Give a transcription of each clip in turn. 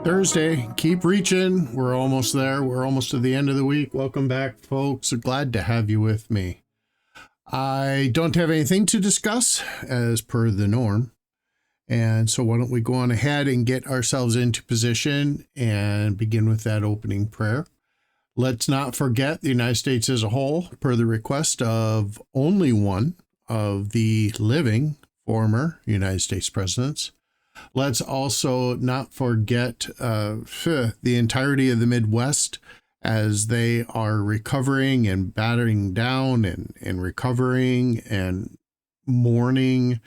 Thursday, keep reaching. We're almost there. We're almost to the end of the week. Welcome back, folks. Glad to have you with me. I don't have anything to discuss as per the norm. And so why don't we go on ahead and get ourselves into position and begin with that opening prayer. Let's not forget the United States as a whole, per the request of only one of the living former United States presidents. Let's also not forget the entirety of the Midwest as they are recovering and battering down and recovering and mourning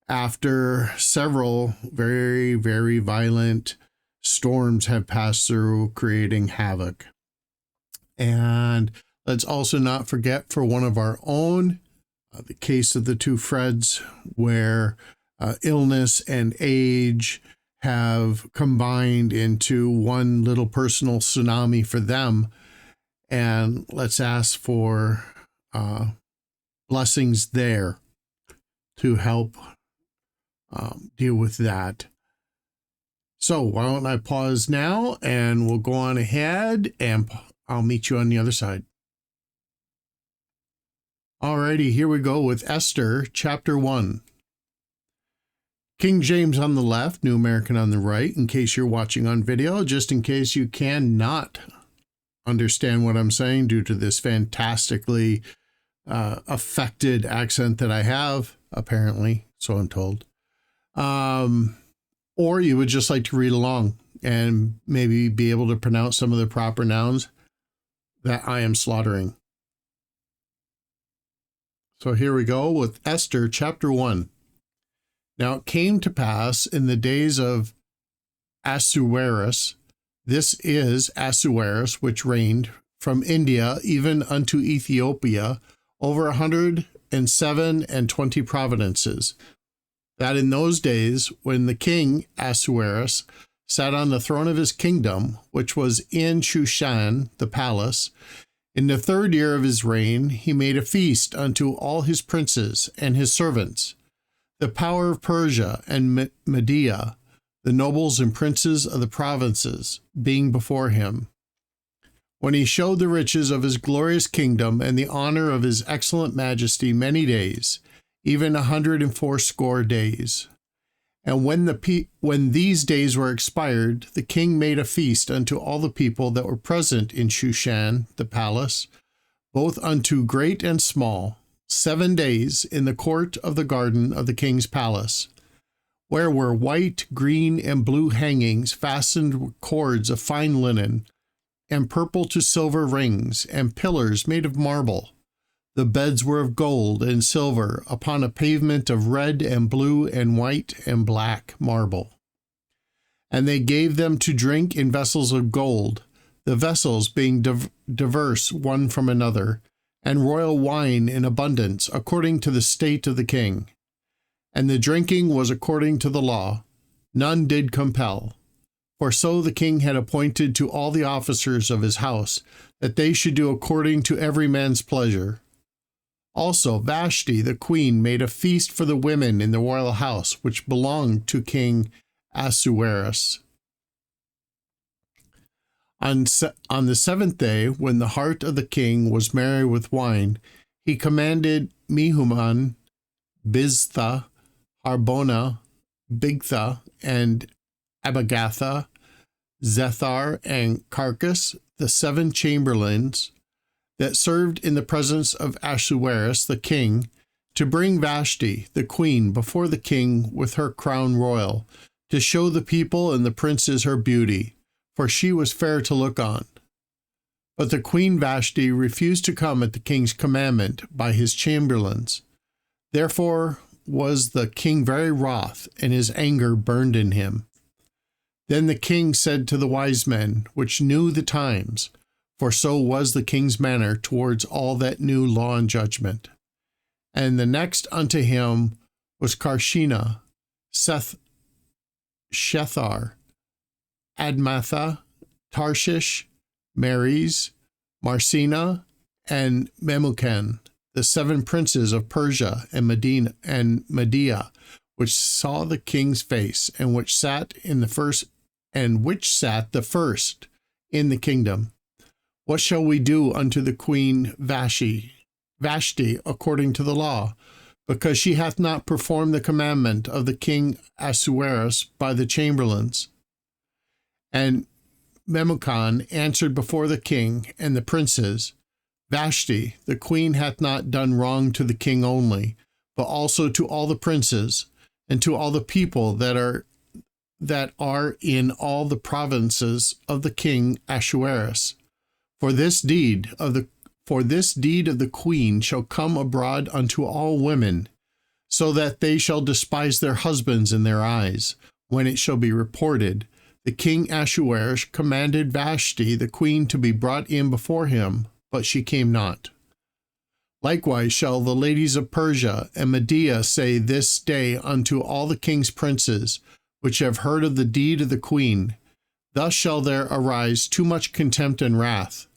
after several very, very violent storms have passed through, creating havoc. And let's also not forget for one of our own, the case of the two Freds, where illness and age have combined into one little personal tsunami for them. And let's ask for blessings there to help deal with that. So why don't I pause now and we'll go on ahead and I'll meet you on the other side. Alrighty, here we go with Esther chapter 1. King James on the left, New American on the right, in case you're watching on video, just in case you cannot understand what I'm saying due to this fantastically affected accent that I have, apparently, so I'm told. Or you would just like to read along and maybe be able to pronounce some of the proper nouns that I am slaughtering. So here we go with Esther chapter 1. Now it came to pass in the days of Ahasuerus, this is Ahasuerus, which reigned from India even unto Ethiopia, over 127 provinces, that in those days when the king Ahasuerus sat on the throne of his kingdom, which was in Shushan, the palace, in the 3rd year of his reign, he made a feast unto all his princes and his servants, the power of Persia and Media, the nobles and princes of the provinces, being before him. When he showed the riches of his glorious kingdom and the honor of his excellent majesty many days, even 180 days. And when these days were expired, the king made a feast unto all the people that were present in Shushan, the palace, both unto great and small, 7 days in the court of the garden of the king's palace, where were white, green, and blue hangings fastened with cords of fine linen, and purple to silver rings, and pillars made of marble. The beds were of gold and silver upon a pavement of red and blue and white and black marble. And they gave them to drink in vessels of gold, the vessels being diverse one from another, and royal wine in abundance, according to the state of the king. And the drinking was according to the law. None did compel. For so the king had appointed to all the officers of his house, that they should do according to every man's pleasure. Also Vashti the queen made a feast for the women in the royal house, which belonged to King Ahasuerus. On the 7th day, when the heart of the king was merry with wine, he commanded Mehuman, Biztha, Harbona, Bigtha, and Abagatha, Zethar, and Carcas, the 7 chamberlains that served in the presence of Ahasuerus the king, to bring Vashti the queen before the king with her crown royal, to show the people and the princes her beauty, for she was fair to look on. But the queen Vashti refused to come at the king's commandment by his chamberlains. Therefore was the king very wroth, and his anger burned in him. Then the king said to the wise men, which knew the times, for so was the king's manner towards all that knew law and judgment. And the next unto him was Carshena, Shethar, Admatha, Tarshish, Meres, Marsena, and Memucan, the 7 princes of Persia and Media, which saw the king's face, and which sat in the first and which sat the first in the kingdom? What shall we do unto the queen Vashti according to the law? Because she hath not performed the commandment of the king Ahasuerus by the chamberlains. And Memucan answered before the king and the princes, Vashti, the queen, hath not done wrong to the king only, but also to all the princes, and to all the people that are in all the provinces of the king Ahasuerus. For this deed of the queen shall come abroad unto all women, so that they shall despise their husbands in their eyes, when it shall be reported, the king Ahasuerus commanded Vashti the queen to be brought in before him, but she came not. Likewise shall the ladies of Persia and Media say this day unto all the king's princes, which have heard of the deed of the queen, thus shall there arise too much contempt and wrath.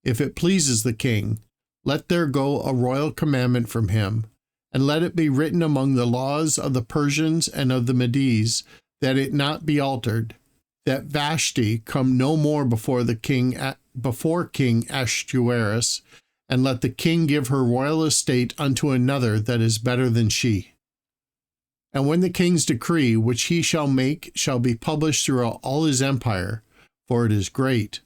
If it pleases the king, let there go a royal commandment from him, and let it be written among the laws of the Persians and of the Medes, that it not be altered, that Vashti come no more before King Ahasuerus, and let the king give her royal estate unto another that is better than she. And when the king's decree which he shall make shall be published throughout all his empire, for it is great,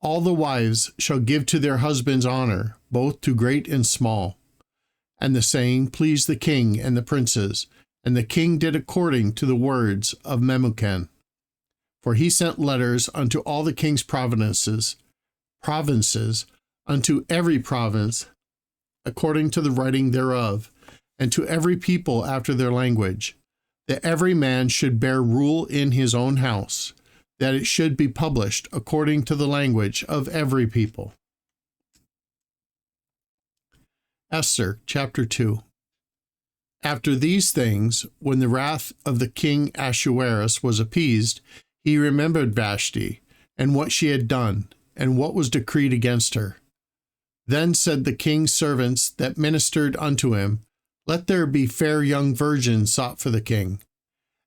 all the wives shall give to their husbands honor, both to great and small. And the saying pleased the king and the princes, and the king did according to the words of Memucan. For he sent letters unto all the king's provinces, unto every province, according to the writing thereof, and to every people after their language, that every man should bear rule in his own house, that it should be published according to the language of every people. Esther, chapter 2. After these things, when the wrath of the king Ahasuerus was appeased, he remembered Vashti, and what she had done, and what was decreed against her. Then said the king's servants that ministered unto him, Let there be fair young virgins sought for the king,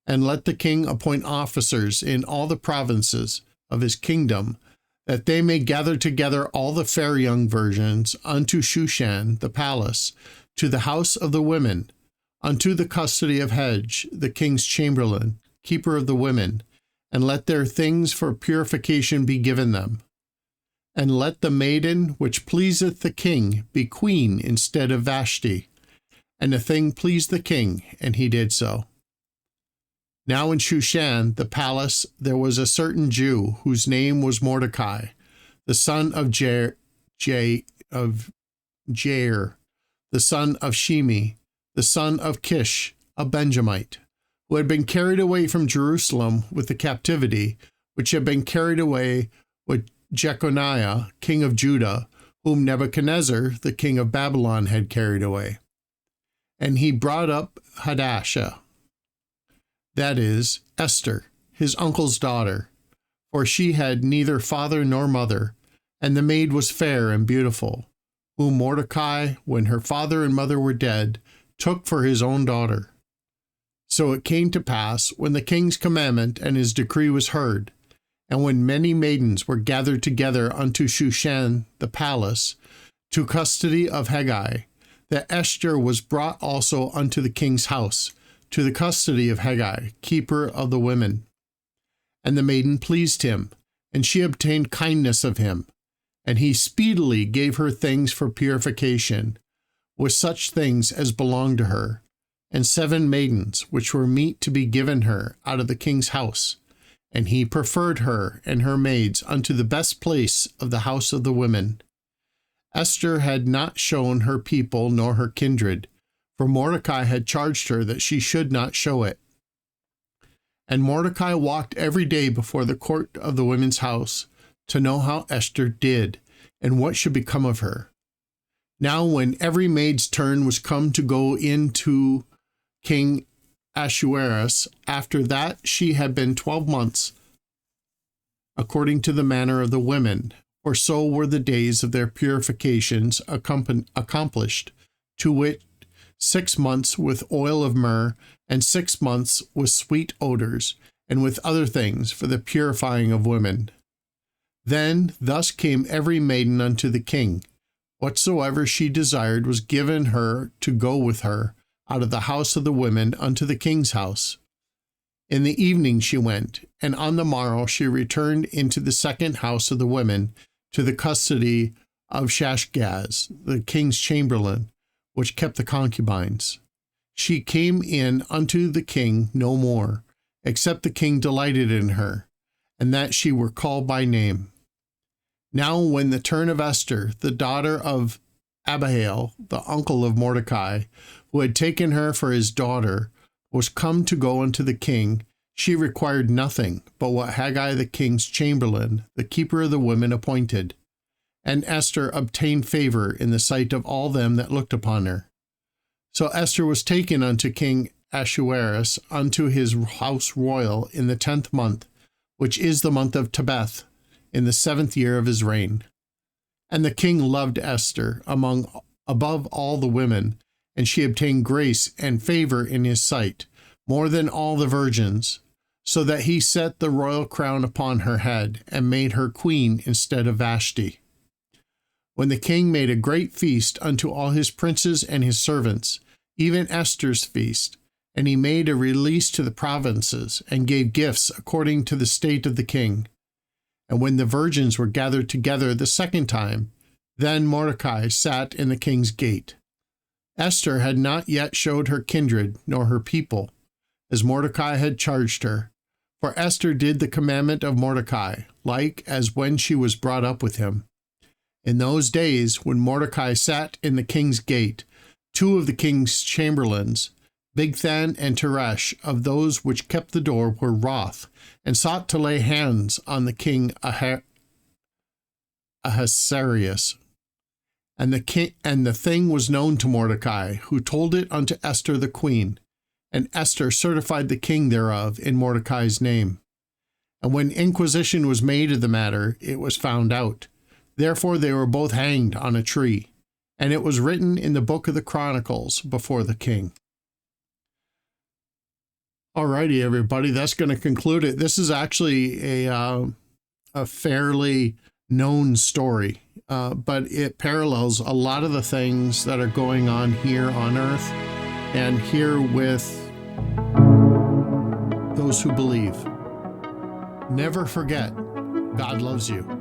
and let the king appoint officers in all the provinces of his kingdom, that they may gather together all the fair young virgins unto Shushan the palace, to the house of the women, unto the custody of Hedge, the king's chamberlain, keeper of the women, and let their things for purification be given them. And let the maiden which pleaseth the king be queen instead of Vashti. And the thing pleased the king, and he did so. Now in Shushan the palace there was a certain Jew, whose name was Mordecai, the son of Jair, the son of Shimi, the son of Kish, a Benjamite, who had been carried away from Jerusalem with the captivity, which had been carried away with Jeconiah, king of Judah, whom Nebuchadnezzar, the king of Babylon, had carried away. And he brought up Hadassah, that is, Esther, his uncle's daughter, for she had neither father nor mother, and the maid was fair and beautiful, whom Mordecai, when her father and mother were dead, took for his own daughter. So it came to pass, when the king's commandment and his decree was heard, and when many maidens were gathered together unto Shushan the palace, to custody of Hegai, that Esther was brought also unto the king's house, to the custody of Hegai, keeper of the women. And the maiden pleased him, and she obtained kindness of him, and he speedily gave her things for purification, with such things as belonged to her, and 7 maidens, which were meet to be given her out of the king's house. And he preferred her and her maids unto the best place of the house of the women. Esther had not shown her people nor her kindred, for Mordecai had charged her that she should not show it. And Mordecai walked every day before the court of the women's house, to know how Esther did, and what should become of her. Now when every maid's turn was come to go in to King Ahasuerus, after that she had been 12 months, according to the manner of the women, for so were the days of their purifications accomplished, to wit, 6 months with oil of myrrh, and 6 months with sweet odors, and with other things for the purifying of women. Then thus came every maiden unto the king. Whatsoever she desired was given her to go with her out of the house of the women unto the king's house. In the evening she went, and on the morrow she returned into the second house of the women to the custody of Shashgaz, the king's chamberlain, which kept the concubines. She came in unto the king no more, except the king delighted in her, and that she were called by name. Now when the turn of Esther, the daughter of Abihail, the uncle of Mordecai, who had taken her for his daughter, was come to go unto the king, she required nothing but what Haggai the king's chamberlain, the keeper of the women, appointed. And Esther obtained favor in the sight of all them that looked upon her. So Esther was taken unto King Ahasuerus unto his house royal in the 10th month, which is the month of Tebeth, in the 7th year of his reign. And the king loved Esther above all the women, and she obtained grace and favor in his sight, more than all the virgins, so that he set the royal crown upon her head, and made her queen instead of Vashti. When the king made a great feast unto all his princes and his servants, even Esther's feast, and he made a release to the provinces, and gave gifts according to the state of the king. And when the virgins were gathered together the second time, then Mordecai sat in the king's gate. Esther had not yet showed her kindred nor her people, as Mordecai had charged her. For Esther did the commandment of Mordecai, like as when she was brought up with him. In those days, when Mordecai sat in the king's gate, 2 of the king's chamberlains, Bigthan and Teresh, of those which kept the door, were wroth, and sought to lay hands on the king Ahasuerus. And the thing was known to Mordecai, who told it unto Esther the queen. And Esther certified the king thereof in Mordecai's name. And when inquisition was made of the matter, it was found out. Therefore they were both hanged on a tree. And it was written in the book of the Chronicles before the king. Alrighty, everybody, that's going to conclude it. This is actually a fairly known story, but it parallels a lot of the things that are going on here on earth and here with those who believe. Never forget, God loves you.